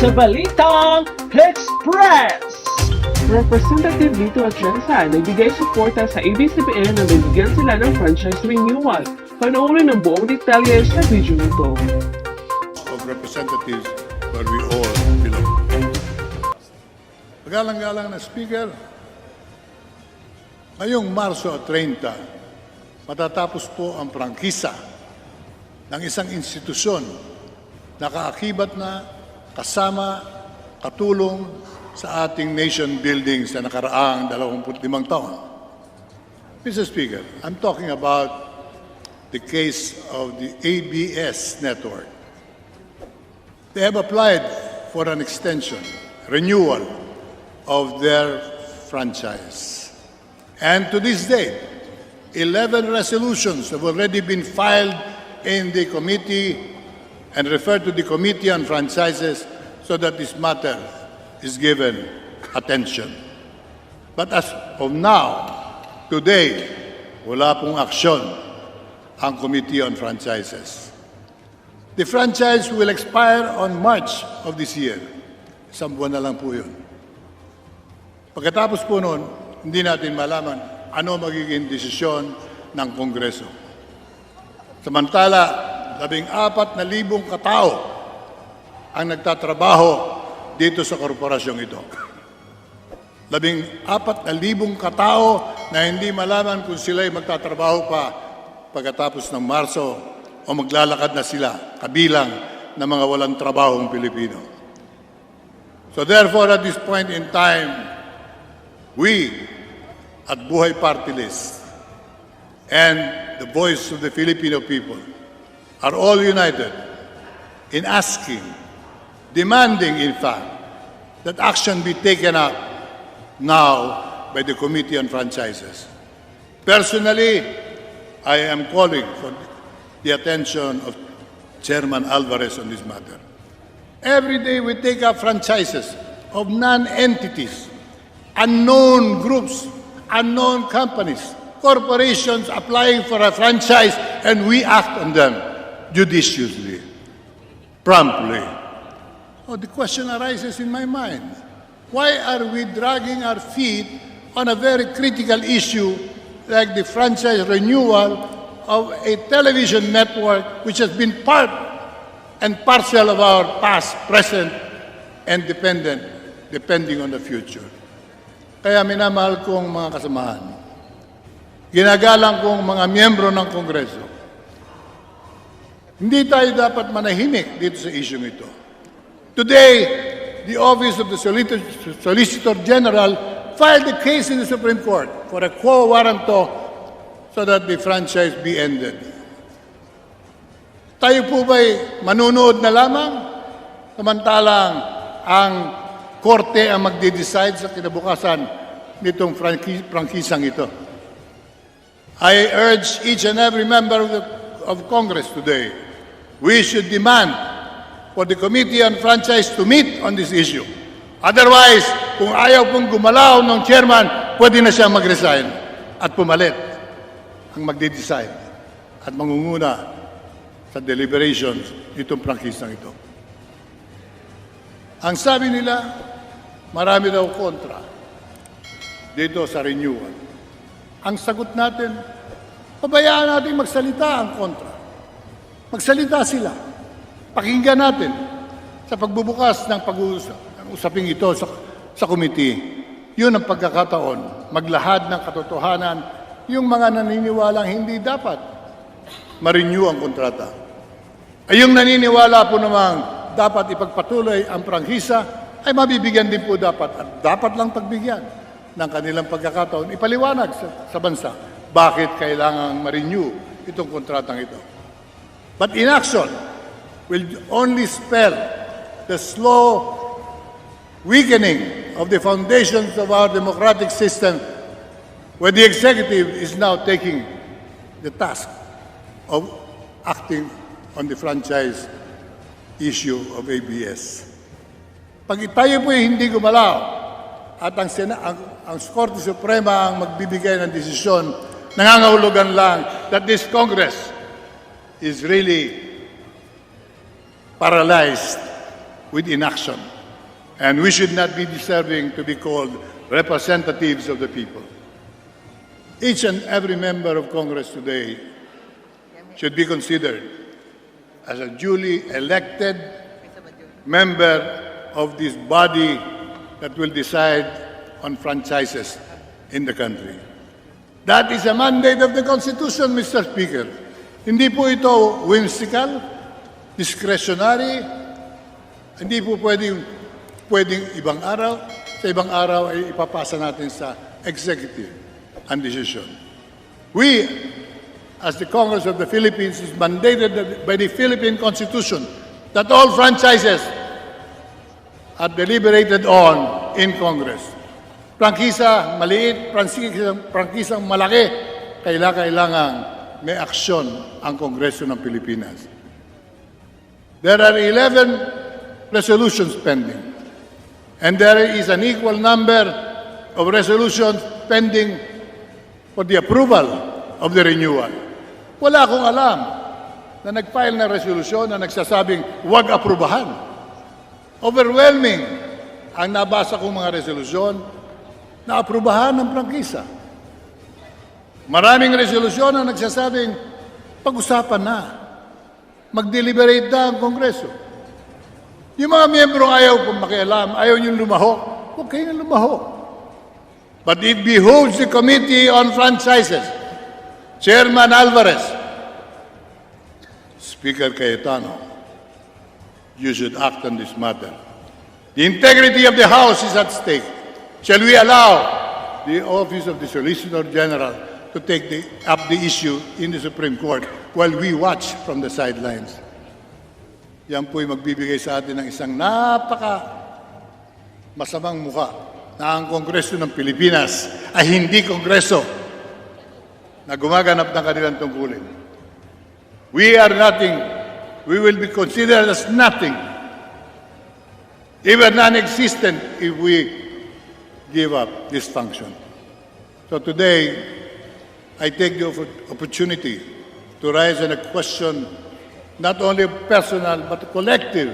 sa Balitang Express. Representative Rep.Lito Atienza nagbigay suporta sa Abs-Cbn na nabigyan sila ng franchise renewal. Panoorin ang buong detalye sa video nito. Of representatives where we all belong. Magalang-galang na Speaker, ngayong Marso 30, matatapos po ang prangkisa ng isang institusyon na kaakibat na kasama, katulong sa ating nation building sa nakaraang 25 taon. Mr. Speaker, I'm talking about the case of the ABS network. They have applied for an extension, renewal of their franchise. And to this date, 11 resolutions have already been filed in the committee and referred to the Committee on Franchises so that this matter is given attention. But as of now, today, wala pong aksyon ang Committee on Franchises. The franchise will expire on March of this year. Isang buwan na lang po yun. Pagkatapos po noon, hindi natin malaman ano magiging desisyon ng Kongreso. Samantala, 14,000 katao ang nagtatrabaho dito sa korporasyong ito. 14,000 katao na hindi malaman kung sila'y magtatrabaho pa pagkatapos ng Marso o maglalakad na sila kabilang ng mga walang trabahong Pilipino. So therefore, at this point in time, we at Buhay Party List and the voice of the Filipino people are all united in asking, demanding in fact, that action be taken up now by the Committee on Franchises. Personally, I am calling for the attention of Chairman Alvarez on this matter. Every day we take up franchises of non-entities, unknown groups, unknown companies, corporations applying for a franchise, and we act on them judiciously, promptly. Oh, the question arises in my mind. Why are we dragging our feet on a very critical issue like the franchise renewal of a television network which has been part and parcel of our past, present, and depending on the future? Kaya minamahal kong mga kasamahan, ginagalang kong mga miyembro ng Kongreso, hindi tayo dapat manahimik dito sa isyong ito. Today, the Office of the Solicitor General filed a case in the Supreme Court for a quo warranto so that the franchise be ended. Tayo po ba'y manunood na lamang? Samantalang ang Korte ang magde-decide sa kinabukasan nitong prangkisang ito. I urge each and every member of Congress today, we should demand for the Committee on Franchise to meet on this issue. Otherwise, kung ayaw pong gumalaw ng chairman, pwede na siya mag-resign at pumalit ang magde-decide at mangunguna sa deliberations nitong prangkisang ito. Ang sabi nila, marami daw kontra dito sa renewal. Ang sagot natin, pabayaan natin magsalita ang kontra. Magsalita sila. Pakinggan natin sa pagbubukas ng pag-usaping ito sa committee. Yun ang pagkakataon, maglahad ng katotohanan yung mga naniniwalang hindi dapat ma-renew ang kontrata. Ay yung naniniwala po namang dapat ipagpatuloy ang prangkisa, ay mabibigyan din po dapat at dapat lang pagbigyan ng kanilang pagkakataon, ipaliwanag sa bansa bakit kailangang ma-renew itong kontratang ito. But inaction will only spell the slow weakening of the foundations of our democratic system where the executive is now taking the task of acting on the franchise issue of ABS. Pag tayo po hindi gumalaw at ang Korte Suprema ang magbibigay ng desisyon, nangangahulugan lang that this Congress is really paralyzed with inaction. And we should not be deserving to be called representatives of the people. Each and every member of Congress today should be considered as a duly elected member of this body that will decide on franchises in the country. That is a mandate of the Constitution, Mr. Speaker. Hindi po ito whimsical, discretionary, hindi po pwedeng ibang araw, sa ibang araw ay ipapasa natin sa executive ang decision. We, as the Congress of the Philippines, is mandated by the Philippine Constitution that all franchises are deliberated on in Congress. Prangkisa maliit, prangkisang malaki, kailangang may aksyon ang Kongreso ng Pilipinas. There are 11 resolutions pending, and there is an equal number of resolutions pending for the approval of the renewal. Wala akong alam na nag-file na resolusyon na nagsasabing huwag aprubahan. Overwhelming ang nabasa kong mga resolusyon na aprubahan ng prangkisa. Maraming resolusyon na nagsasabing pag-usapan na, mag-deliberate na ang Kongreso. Yung mga miyembro ayaw kung makialam, ayaw niyong lumahok, huwag kayong lumahok. But it behooves the Committee on Franchises, Chairman Alvarez, Speaker Cayetano, you should act on this matter. The integrity of the House is at stake. Shall we allow the Office of the Solicitor General to take up the issue in the Supreme Court while we watch from the sidelines? Yan po'y magbibigay sa atin ng isang masamang mukha na ang Kongreso ng Pilipinas ay hindi Kongreso na gumaganap ng kanilang tungkulin. We are nothing. We will be considered as nothing, even non-existent, if we give up this function. So today, I take the opportunity to raise a question not only personal but collective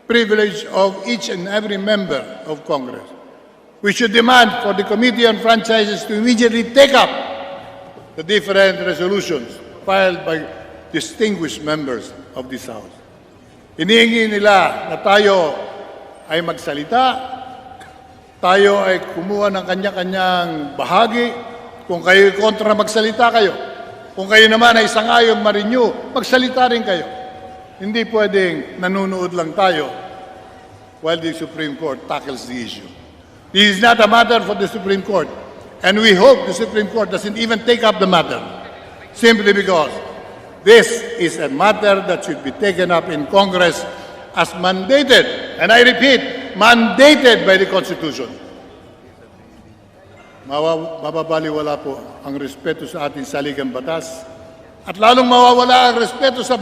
privilege of each and every member of Congress. We should demand for the Committee on Franchises to immediately take up the different resolutions filed by distinguished members of this House. Hinihingi nila na tayo ay magsalita, tayo ay kumuha ng kanya-kanyang bahagi. Kung kayo kontra, magsalita kayo. Kung kayo naman ay sangayon ma-renew, magsalita rin kayo. Hindi pwedeng nanonood lang tayo while the Supreme Court tackles the issue. This is not a matter for the Supreme Court, and we hope the Supreme Court doesn't even take up the matter, simply because this is a matter that should be taken up in Congress as mandated, and I repeat, mandated by the Constitution. Mababaliwala po ang respeto sa ating saligang batas at lalong mawawala ang respeto sa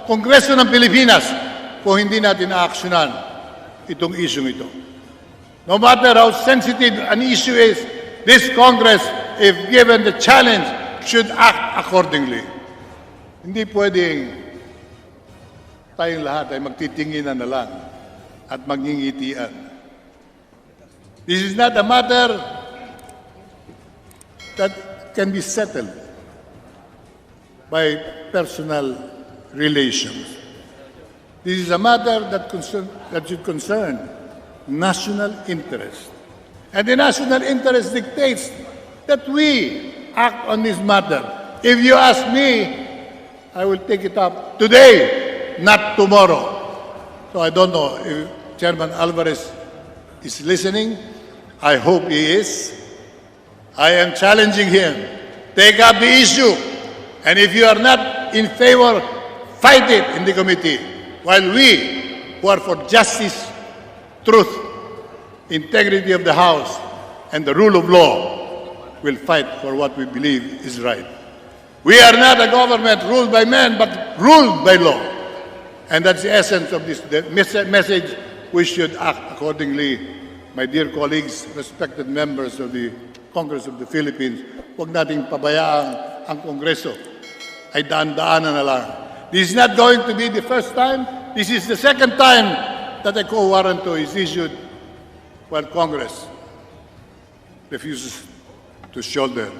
Kongreso ng Pilipinas kung hindi natin aaksyonan itong isyong ito. No matter how sensitive an issue is, this Congress, if given the challenge, should act accordingly. Hindi pwedeng tayong lahat ay magtitinginan na lang at magngingitian. This is not a matter that can be settled by personal relations. This is a matter that should concern national interest. And the national interest dictates that we act on this matter. If you ask me, I will take it up today, not tomorrow. So I don't know if Chairman Alvarez is listening. I hope he is. I am challenging him. Take up the issue. And if you are not in favor, fight it in the committee. While we, who are for justice, truth, integrity of the House, and the rule of law, will fight for what we believe is right. We are not a government ruled by men, but ruled by law. And that's the essence of this message. We should act accordingly. My dear colleagues, respected members of the Congress of the Philippines, huwag nating pabayaan ang Kongreso ay daan-daanan na lang This is not going to be the first time. This is the second time that a quo warranto is issued while Congress refuses to shoulder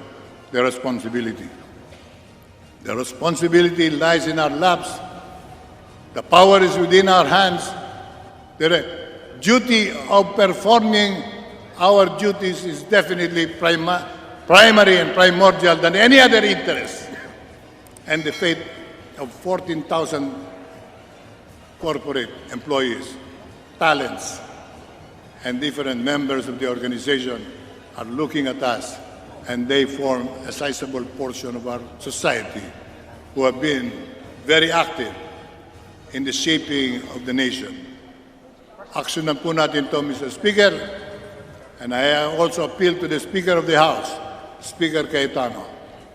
the responsibility. The responsibility lies in our laps. The power is within our hands. The duty of performing our duties is definitely primary and primordial than any other interest. And the fate of 14,000 corporate employees, talents, and different members of the organization are looking at us, and they form a sizable portion of our society who have been very active in the shaping of the nation. Aksyonan po natin ito, Mr. Speaker, and I also appeal to the Speaker of the House, Speaker Cayetano,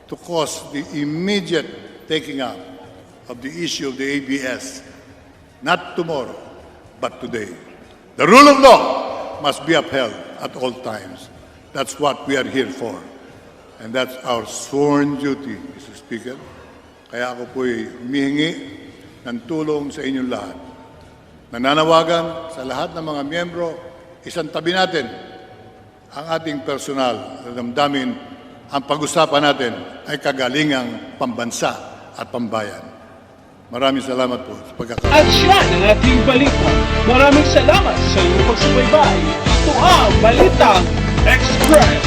to cause the immediate taking up of the issue of the ABS, not tomorrow, but today. The rule of law must be upheld at all times. That's what we are here for. And that's our sworn duty, Mr. Speaker. Kaya ako po'y humihingi ng tulong sa inyong lahat. Nananawagan sa lahat ng mga miyembro, isang tabi natin ang ating personal na damdamin. Ang pag-usapan natin ay kagalingang pambansa at pambayan. Maraming salamat po sa pagkakataon. At yan ang ating balita. Maraming salamat sa inyong pagsubaybay. Ito ang Balitang Express.